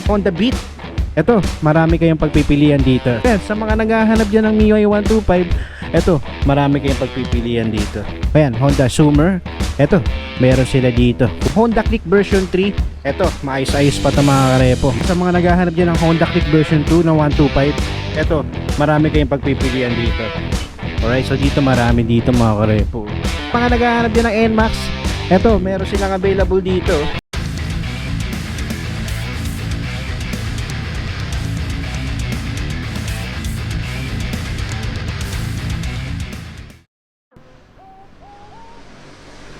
Honda Beat. Ito, marami kayong pagpipilian dito. Ayan, sa mga naghahanap dyan ng MIUI 125, ito, marami kayong pagpipilian dito. Ayan, Honda Zoomer. Ito, meron sila dito. Honda Click version 3. Ito, maayos-ayos pa ito mga karepo. Sa mga naghahanap dyan ng Honda Click version 2 na 125, ito, marami kayong pagpipilian dito. Alright, so dito marami dito mga karepo. Mga naghahanap dyan ng NMAX, ito, meron silang available dito.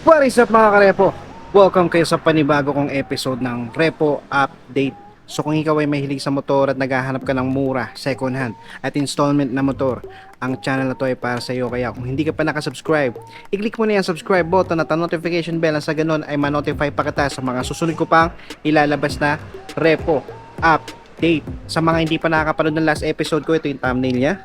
What is up mga karepo? Welcome kayo sa panibago kong episode ng Repo Update. So kung ikaw ay mahilig sa motor at naghahanap ka ng mura, second hand at installment na motor, ang channel na to ay para sa iyo. Kaya kung hindi ka pa nakasubscribe, i-click mo na yung subscribe button at ang notification bell na sa ganun ay ma-notify pa kita sa mga susunod ko pang ilalabas na Repo Update. Sa mga hindi pa nakakapanood ng last episode ko, ito yung thumbnail niya.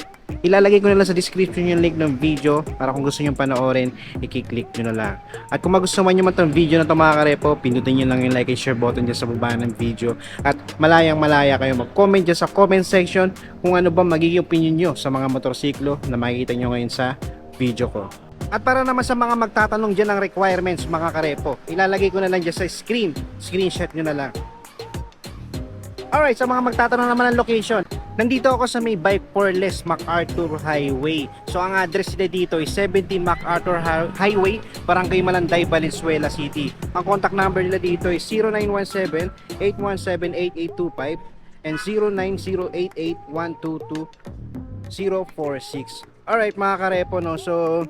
Ilalagay ko na lang sa description yung link ng video para kung gusto nyo panoorin, i-click nyo na lang. At kung magustuhan nyo man itong video na ito mga karepo, pindutin nyo lang yung like and share button dyan sa baba ng video. At malayang malaya kayo mag-comment dyan sa comment section kung ano ba magiging opinion nyo sa mga motorsiklo na makikita nyo ngayon sa video ko. At para naman sa mga magtatanong dyan ng requirements mga karepo, ilalagay ko na lang dyan sa screenshot nyo na lang. Alright, sa mga magtatanong naman ng location, nandito ako sa may Bike for Less MacArthur Highway. So ang address nila dito is 70 MacArthur Highway, Barangay Malanday, Valenzuela City. Ang contact number nila dito is 0917-817-8825 and 09088122-046. Alright mga karepo, no? So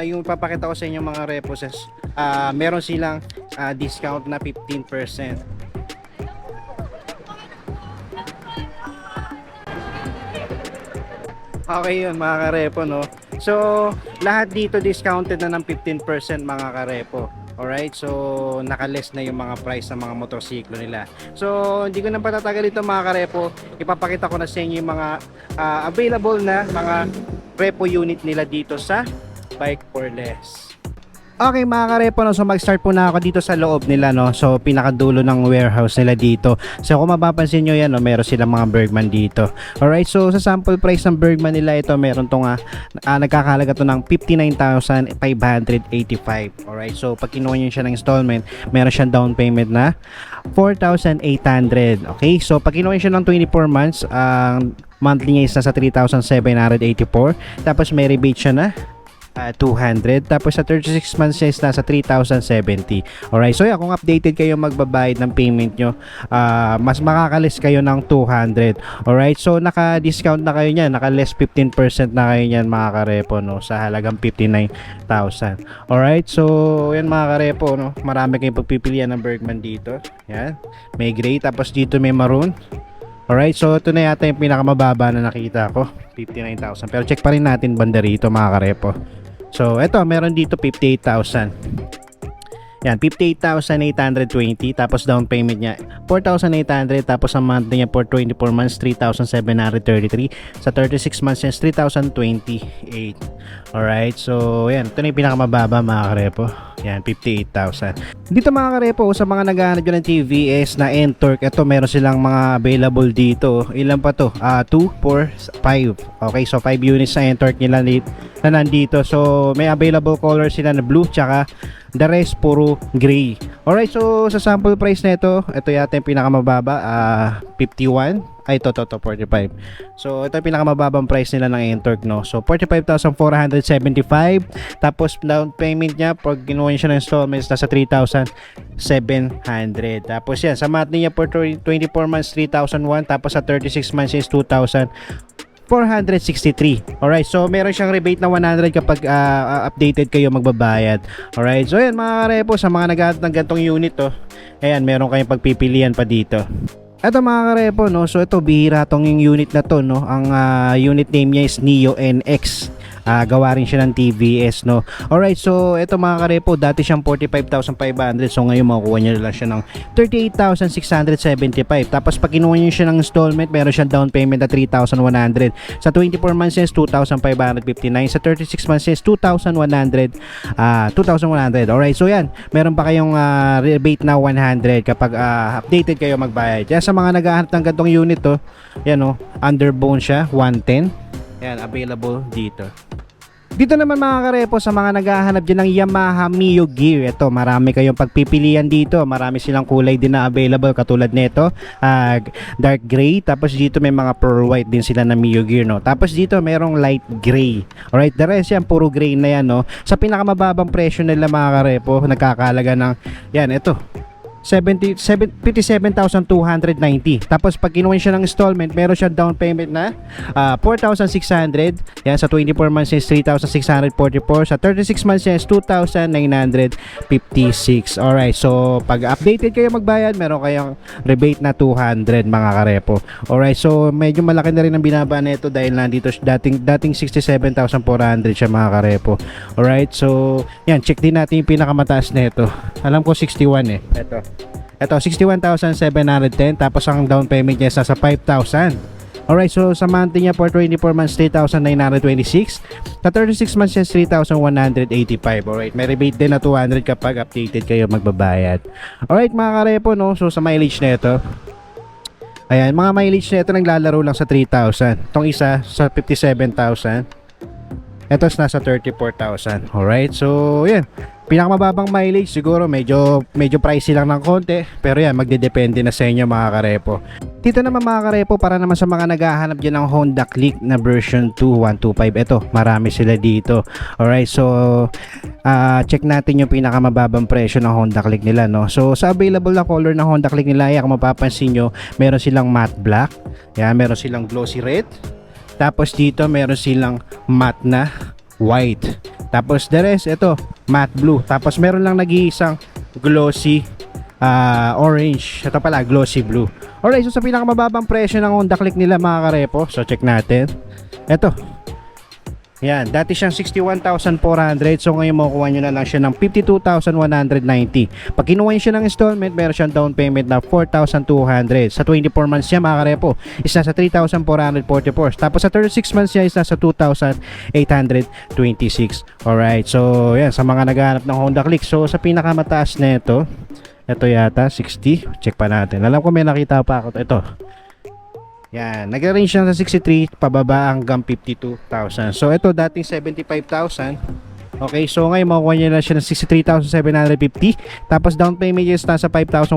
yung papakita ko sa inyo mga reposes, meron silang discount na 15%. Okay yun mga karepo, no? So lahat dito discounted na ng 15% mga karepo. Alright, so nakaless na yung mga price ng mga motorsiklo nila. So hindi ko na patatagal ito mga karepo. Ipapakita ko na sa inyo yung mga available na mga repo unit nila dito sa Bike for Less. Okay mga karepo, no? So mag-start po na ako dito sa loob nila, no? So pinakadulo ng warehouse nila dito. So kung mapapansin nyo yan, no? Meron silang mga Bergman dito. Alright, so sa sample price ng Bergman nila, ito meron tong nagkakalaga to ng 59,585. Alright, so pag kinuha nyo siya ng installment, meron siyang down payment na 4,800. Okay, so pag kinuha nyo siya ng 24 months, ang monthly niya is nasa 3,784. Tapos may rebate siya na 200. Tapos sa 36 months is nasa 3,070. Alright, so yeah, kung updated kayo magbabayad ng payment nyo, mas makakalis kayo ng 200. Alright, so naka-discount na kayo nyan, naka-less 15% na kayo nyan mga karepo, no? Sa halagang 59,000. Alright, so yan mga karepo, no? Marami kayong pagpipilian ng Bergman dito. Yan, may gray, tapos dito may maroon. Alright, so ito na yata yung pinakamababa na nakita ko, 59,000. Pero check pa rin natin banda rito mga karepo. So eto, meron dito 58,000. Yan, 58,820. Tapos down payment niya 4,800. Tapos ang monthly niya for 24 months 3,733. Sa 36 months niya 3,028. Alright, so yan, ito na yung pinakamababa mga karepo. Yan, 58,000. Dito mga karepo, sa mga naghahanap dyan ng TVS na N-Torque, ito meron silang mga available dito. Ilan pa to? 2, 4, 5. Okay, so 5 units na N-Torque nila na nandito. So may available color sila na blue, tsaka the rest puro gray. Alright, so sa sample price na ito yata yung pinakamababa, 51. Ay, ito 45. So ito yung pinakamababang price nila ng N-Torque, no? So 45,475. Tapos down payment niya pag ginawa niya siya ng installments nasa 3,700. Tapos yan, sa monthly niya for 24 months 3,001. Tapos sa 36 months is 2,463. Alright, so meron siyang rebate na 100 kapag updated kayo magbabayad. Alright, so yan mga karepo, sa mga naghahanap ng gantong unit, oh, ayan, meron kayong pagpipilian pa dito. Ito mga karepo, no? So ito bihira tong yung unit na to, no? Ang unit name niya is Neo NX. gawa rin siya ng TVS, no. Alright, so ito mga karepo, dati siyang 45,500, so ngayon makukuha niyo lang siya ng 38,675. Tapos pag kinuha niyo siya ng installment, meron siyang down payment na 3,100. Sa 24 months is 2,559. Sa 36 months is 2,100. 2,100. Alright, so yan, meron pa kayong rebate na 100 kapag updated kayo magbayad. Kaya sa mga naghahanap ng gantong unit, to, yan o, underbone siya, 110. Yan, available dito. Dito naman mga karepo, sa mga naghahanap dyan ng Yamaha Mio Gear, ito, marami kayong pagpipilian dito. Marami silang kulay din na available, katulad nito, dark gray. Tapos dito may mga pearl white din sila na Mio Gear, no. Tapos dito merong light gray. Alright, the rest yan, puro gray na yan, no. Sa pinakamababang presyo nila mga karepo, nagkakalaga ng, yan, ito, 57,290. Tapos pag kinuha siya ng installment, meron siya down payment na 4,600. Yan, sa 24 months is 3,644. Sa 36 months is 2,956. Alright, so pag updated kayo magbayad, meron kayong rebate na 200 mga karepo. Alright, so medyo malaki na rin ang binaba nito dahil nandito dating 67,400 siya mga karepo. Alright, so yan, check din natin yung pinakamataas nito. Alam ko 61 eh. Ito 61,710, tapos ang down payment niya sa 5,000. Alright, so sa monthly niya for 24 months 3,926. Sa 36 months is 3,185. Alright, may rebate din na 200 kapag updated kayo magbabayad. Alright mga karepo, no, so sa mileage na ito, ayan, mga mileage na ito naglalaro lang sa 3,000. Itong isa sa 57,000. Ito nasa 34,000. Alright, so yan, pinakamababang mileage siguro, medyo pricey lang ng konti, pero yan, magdedepende na sa inyo mga karepo. Dito naman mga karepo, para naman sa mga naghahanap dyan ng Honda Click na version 2125, ito, marami sila dito. Alright, so check natin yung pinakamababang presyo ng Honda Click nila, no. So sa available na color ng Honda Click nila, kung mapapansin nyo, meron silang matte black, yan, meron silang glossy red, tapos dito meron silang matte na white. Tapos the rest, ito, matte blue. Tapos meron lang nag-iisang glossy orange. Ito pala, glossy blue. Alright, so sa pinakamababang presyo ng Honda Click nila mga karepo, so check natin. Ito, yan, dati siyang 61,400. So ngayon makukuha nyo na lang siya ng 52,190. Pag kinuha nyo siya ng installment, meron siyang down payment na 4,200. Sa 24 months niya mga karepo, isa sa 3,444. Tapos sa 36 months niya, isa sa 2,826. Alright, so yan, sa mga naghahanap ng Honda Click. So sa pinakamataas na ito yata 60. Check pa natin. Alam ko may nakita pa ako. Ito, yan, nag-range siya sa 63 pababa hanggang 52,000. So ito dating 75,000. Okay, so ngayon makukuha niya na siya ng 63,750. Tapos down payment is nasa 5,100.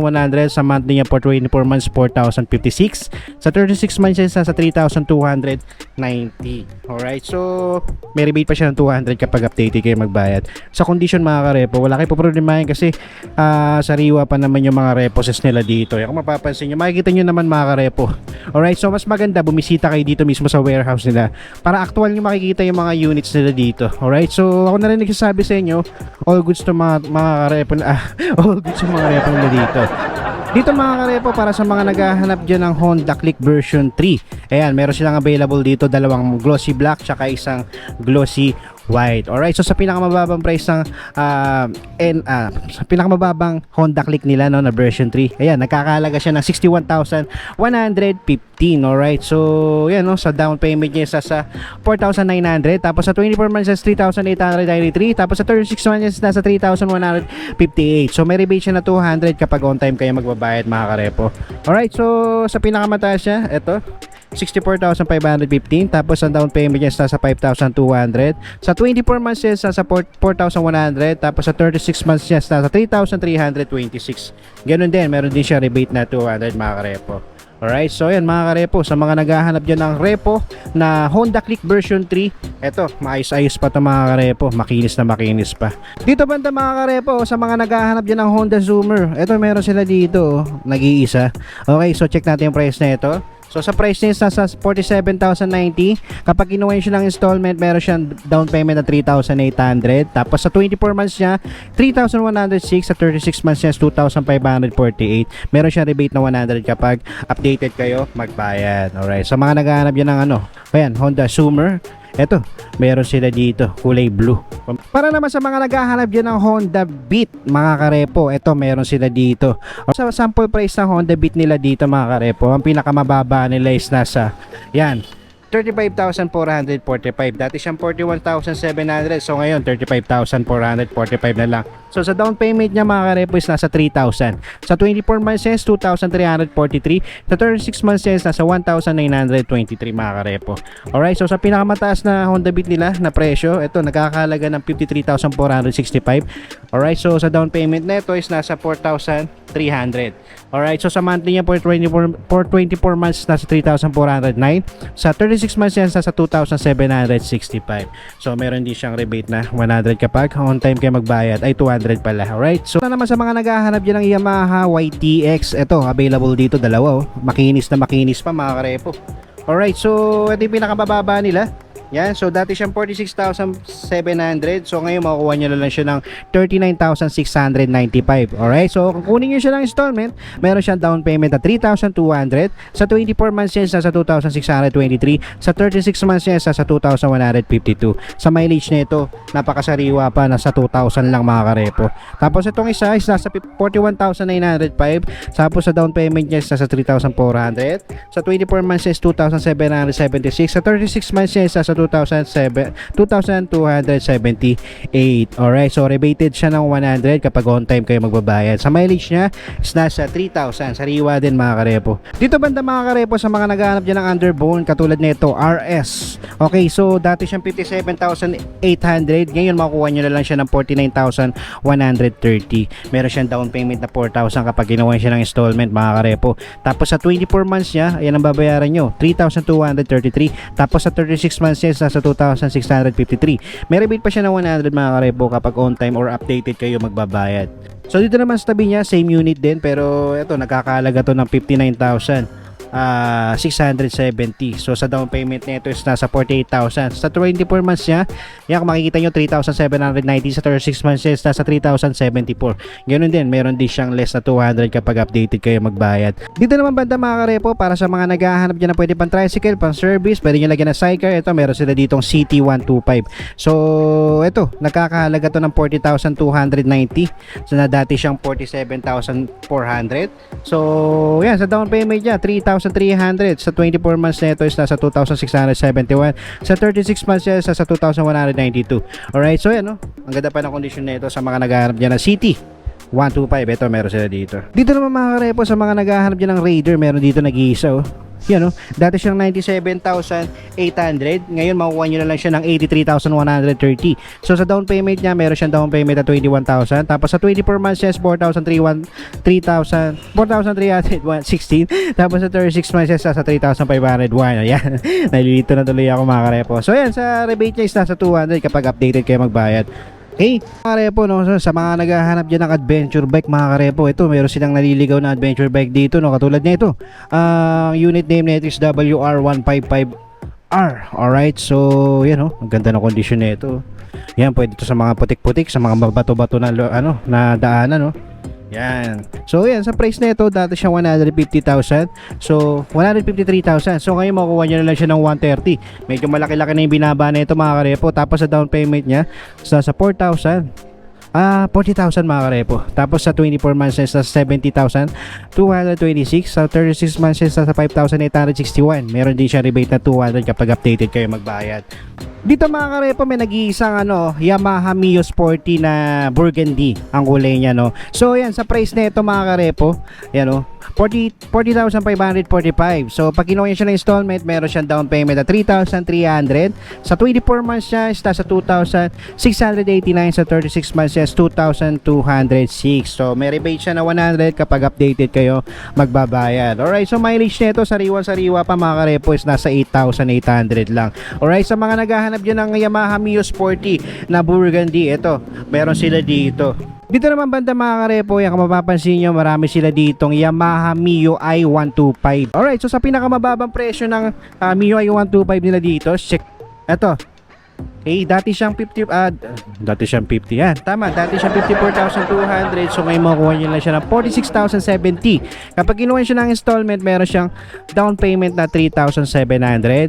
Sa monthly niya for 24 months 4,056. Sa 36 months is nasa 3,290. Alright, so may rebate pa siya ng 200 kapag updated kayo magbayad. Sa condition mga karepo, wala kayo poproblemahin kasi sariwa pa naman yung mga reposes nila dito. Kung mapapansin nyo, makikita nyo naman mga karepo. Alright, so mas maganda bumisita kayo dito mismo sa warehouse nila para actual nyo makikita yung mga units nila dito. Alright, so ako na rin nagsasabi sa inyo, all goods to mga karepo all goods to mga karepo nila dito. Dito mga karepo, para sa mga naghahanap dyan ng Honda Click version 3, ayan, meron silang available dito, dalawang glossy black tsaka isang glossy white. Alright, so sa pinakamababang price ng sa pinakamababang Honda Click nila, no, na version 3, ayan, nagkakahalaga siya ng 61,115. Alright, so yan, no, sa down payment niya sa 4,900. Tapos sa 24 months is 3,893. Tapos sa 36 months is nasa 3,158. So may rebate siya na 200 kapag on time kayo magbabayad mga karepo. Alright, so sa pinakamataas siya, ito, 64,515. Tapos ang down payment niya sa 5,200. Sa 24 months niya sa 4,100. Tapos sa 36 months niya sa 3,326. Ganun din, meron din siya rebate na 200 mga karepo. Alright, so yan mga karepo, sa mga naghahanap dyan ng repo na Honda Click version 3, eto, maayos-ayos pa ito mga karepo, makinis na makinis pa. Dito banda mga karepo, sa mga naghahanap dyan ng Honda Zoomer, eto meron sila dito, nag-iisa. Okay, so check natin yung price na ito. So sa price niya nasa 47,090. Kapag kinuha siya ng installment, meron siyang down payment na 3,800. Tapos sa 24 months niya, 3,106. Sa 36 months niya, 2,548. Meron siyang rebate na 100 kapag updated kayo magbayad. Alright, sa mga naghahanap yan ng ayan, Honda Zoomer. Eto, meron sila dito, kulay blue. Para naman sa mga naghahanap dyan ng Honda Beat, mga karepo, eto meron sila dito. Sa sample price ng Honda Beat nila dito, mga karepo, ang pinakamababa nila is nasa, yan, 35,445. Dati siyang 41,700. So ngayon 35,445 na lang. So sa down payment niya, mga karepo, is nasa 3,000. Sa 24 months is 2,343. Sa 36 months is nasa 1,923, mga karepo. Alright, so sa pinakamataas na Honda Beat nila na presyo, ito nagkakahalaga ng 53,465. Alright, so sa down payment na ito is nasa 4,300. Alright, so sa monthly niya for 24 months nasa 3,409. Sa 36 months yan nasa 2,765. So meron din siyang rebate na 100 kapag on time kayo magbayad, ay 200 pala. Alright, so naman sa mga naghahanap dyan ng Yamaha YTX, ito available dito dalawa, oh. Makinis na makinis pa, mga karepo. Alright, so ito yung pinakamababa nila. Yan, so dati siyang 46,700. So ngayon makukuha nyo na lang siya ng 39,695. Alright, so kung kunin nyo siya ng installment, meron siyang down payment na 3,200. Sa 24 months yan, nasa 2,623. Sa 36 months yan, nasa 2,152. Sa mileage nito, napakasariwa pa, nasa 2,000 lang, mga karepo. Tapos itong isa is nasa 41,905. Tapos sa down payment niya is nasa 3,400. Sa 24 months is 2,776. Sa 36 months yan is nasa 2,278. Alright, so rebated siya ng 100 kapag on time kayo magbabayad. Sa mileage niya is nasa 3,000. Sariwa din, mga karepo. Dito banda, mga karepo, sa mga naghahanap dyan ng underbone katulad nito, RS. Okay, so dati siyang 57,800. Ngayon makukuha nyo na lang siya ng 49,130. Meron siyang down payment na 4,000 kapag ginawa siya ng installment, mga karepo. Tapos sa 24 months niya, ayan ang babayaran nyo, 3,233. Tapos sa 36 months niya, nasa 2,653. May rebate pa siya ng 100, mga karepo, kapag on time or updated kayo magbabayad. So dito naman sa tabi niya, same unit din, pero ito nagkakahalaga to ng 59,670. So sa down payment nito is nasa 48,000. Sa 24 months niya, yan kung makikita nyo, 3,790. Sa 36 months niya is nasa 3,074. Ganun din, meron din siyang less na 200 kapag updated kayo magbayad. Dito naman banda, mga karepo, para sa mga naghahanap dyan na pwede pang tricycle, pang service, pwede nyo lagyan na sidecar. Ito, meron sila ditong CT125. So ito, nagkakahalaga to ng 40,290. So na dati siyang 47,400. So yan, sa down payment niya 3,300. Sa 24 months na ito is nasa 2,671. Sa 36 months niya is nasa 2,192. Alright, so yan, no? Ang ganda pa ng kondisyon na ito sa mga naghahanap dyan ng City 125. Ito, meron sila dito. Dito naman, mga karepo, sa mga naghahanap dyan ng Raider, meron dito nag-iisa, oh. Yan, no? Dati siyang 97,800. Ngayon makukuha nyo na lang siya ng 83,130. So sa down payment niya, meron siyang down payment na 21,000. Tapos sa 24 months siya is 4,316. Tapos sa 36 months siya sa 3,501. Ayan, nalilito na tuloy ako, mga karepo. So yan, sa rebate niya is nasa 200 kapag updated kayo magbayad. Okay, mga karepo, no? Sa mga naghahanap dyan ng adventure bike, mga karepo, ito, meron silang naliligaw na adventure bike dito, no? Katulad nito, unit name nito is WR155R. Alright, so yan, no? Ang ganda ng kondisyon nito. Yan, pwede ito sa mga putik-putik, sa mga bato-bato na, na daanan, no? Yan. So yan, sa price na ito, dati siyang 150,000. So 153,000. So ngayon makukuha nyo na lang siya ng 130. Medyo malaki-laki na yung binaba na ito, mga karepo. Tapos sa down payment niya, sa 4,000. 40,000, mga karepo. Tapos sa 24 months is sa 70,226. Sa 36 months is sa 5,861. Meron din siya rebate na 200 kapag updated kayo magbayad. Dito, mga karepo, may nag-iisang Yamaha Mio Sporty na burgundy ang kulay niya, no. So yan, sa price na ito, mga karepo, yan, 40,545. So pag kinuha niya siya ng installment, meron siyang down payment na 3,300. Sa 24 months siya is nasa 2,689. Sa 36 months siya is 2,206. So may rebate siya na 100 kapag updated kayo magbabayad. Alright, so mileage nito sariwa pa, mga karepo, is nasa 8,800 lang. Alright, sa mga naghahanap dyan ng Yamaha Mio Sporty na burgundy, ito, meron sila dito. Dito naman banda, mga karepo, yan, kung mapapansin nyo, marami sila ditong Yamaha Mio i125. Alright, so sa pinakamababang presyo ng Mio i125 nila dito, check, eto, Okay, dati siyang 50 yan. Tama, dati siyang 54,200. So ngayon makukuha niyo lang siya ng 46,070. Kapag kinuha siya ng installment, meron siyang down payment na 3,700.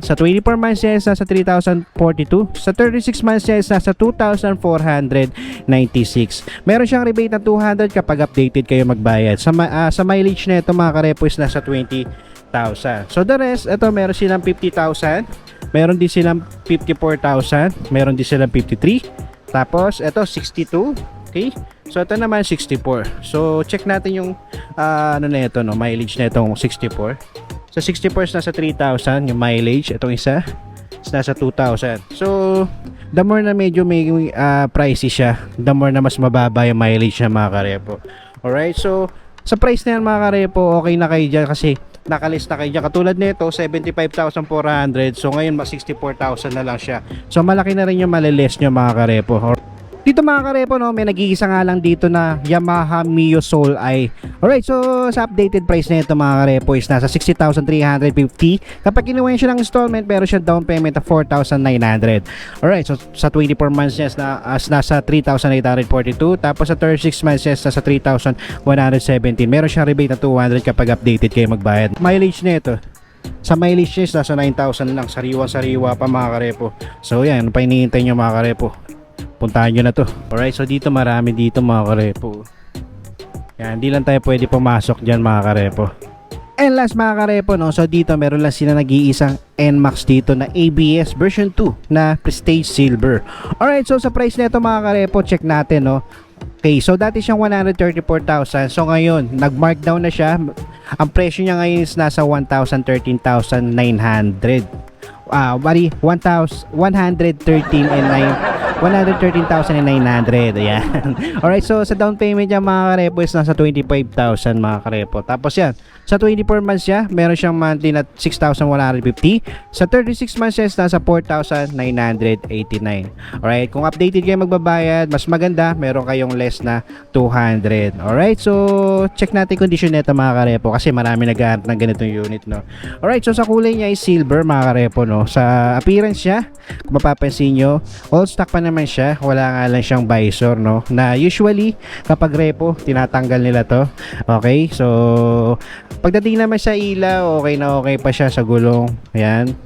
Sa 24 months siya is nasa 3,042. Sa 36 months siya is nasa 2,496. Meron siyang rebate na 200 kapag updated kayo magbayad. Sa mileage na ito mga karepo is nasa 20,000. So the rest, ito meron silang 50,000. Meron din silang 54,000, meron din silang 53. Tapos ito 62. Okay? So ito naman 64. So check natin yung ano na ito, no, mileage na itong 64. Sa 64 is nasa 3,000 yung mileage. Itong isa is nasa 2,000. So the more na medyo may pricey siya, the more na mas mababa yung mileage ng mga karepo. Alright, so sa price na yan mga karepo, okay na kayo dyan kasi nakalista kayo dyan. Katulad nito 75,400. So ngayon 64,000 na lang siya. So malaki na rin yung maliles nyo mga karepo. Dito mga karepo, no, may nag-iisa nga lang dito na Yamaha Mio Soul I. Alright, so sa updated price na ito mga karepo is nasa 60,350. Kapag kinuha siya ng installment, meron siya down payment of 4,900. Alright, so sa 24 months niya nasa 3,842. Tapos sa 36 months niya nasa 3,117. Meron siyang rebate na 200 kapag updated kayo magbayad. Mileage na ito, sa mileage niya nasa 9,000 lang. Sariwa pa mga karepo. So yan, pa hinihintay nyo mga karepo, puntahan nyo na to. Alright, so dito marami dito mga karepo. Yan, hindi lang tayo pwede pumasok dyan mga karepo. And last mga karepo, no, so dito meron lang sila nag-iisang NMAX dito na ABS version 2 na Prestige Silver. Alright, so sa price nito mga karepo, check natin, no. Okay, so dati siyang 134,000. So ngayon, nag-markdown na siya. Ang presyo niya ngayon is nasa 113,900. 113,900. Ayan. Alright, so sa down payment niya mga karepo is nasa 25,000 mga karepo. Tapos yan, sa 24 months siya, meron siyang monthly na 6,150. Sa 36 months siya is nasa 4,989. Alright, kung updated kayo magbabayad, mas maganda, meron kayong less na 200. Alright, so check natin condition nito mga karepo kasi marami nag-aarap ng ganitong unit, no. Alright, so sa kulay niya is silver mga karepo, no. Sa appearance niya, kung mapapansin nyo, all stock pa naman siya. Wala nga lang siyang visor, no, na usually kapag repo tinatanggal nila to. Okay, so pagdating naman sa ilaw, okay na okay pa siya sa gulong. Ayan,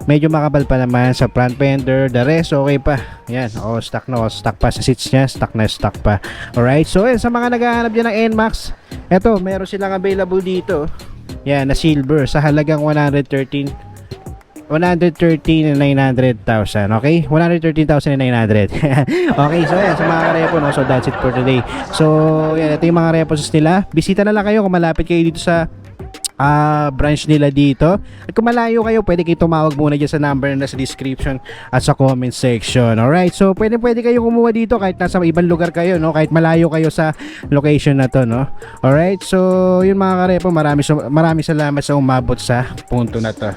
medyo makapal pa naman sa front fender. The rest okay pa. Ayan, all stock na, all stock pa. Sa seats niya, stock na stock pa. Alright, so sa mga naghahanap dyan ng NMAX, eto, meron silang available dito. Yan, na silver sa halagang 113,900,000. Okay? 113,900. Okay, so yan, sa mga repo, no? So that's it for today. So yan, ito yung mga repos nila. Bisita na lang kayo kung malapit kayo dito sa branch nila dito. At kung malayo kayo, pwede kayo tumawag muna dyan sa number na sa description at sa comment section. Alright, so pwede kayo kumuha dito kahit nasa ibang lugar kayo, no? Kahit malayo kayo sa location na to, no? Alright, so yun mga karepo, maraming salamat sa umabot sa punto na to.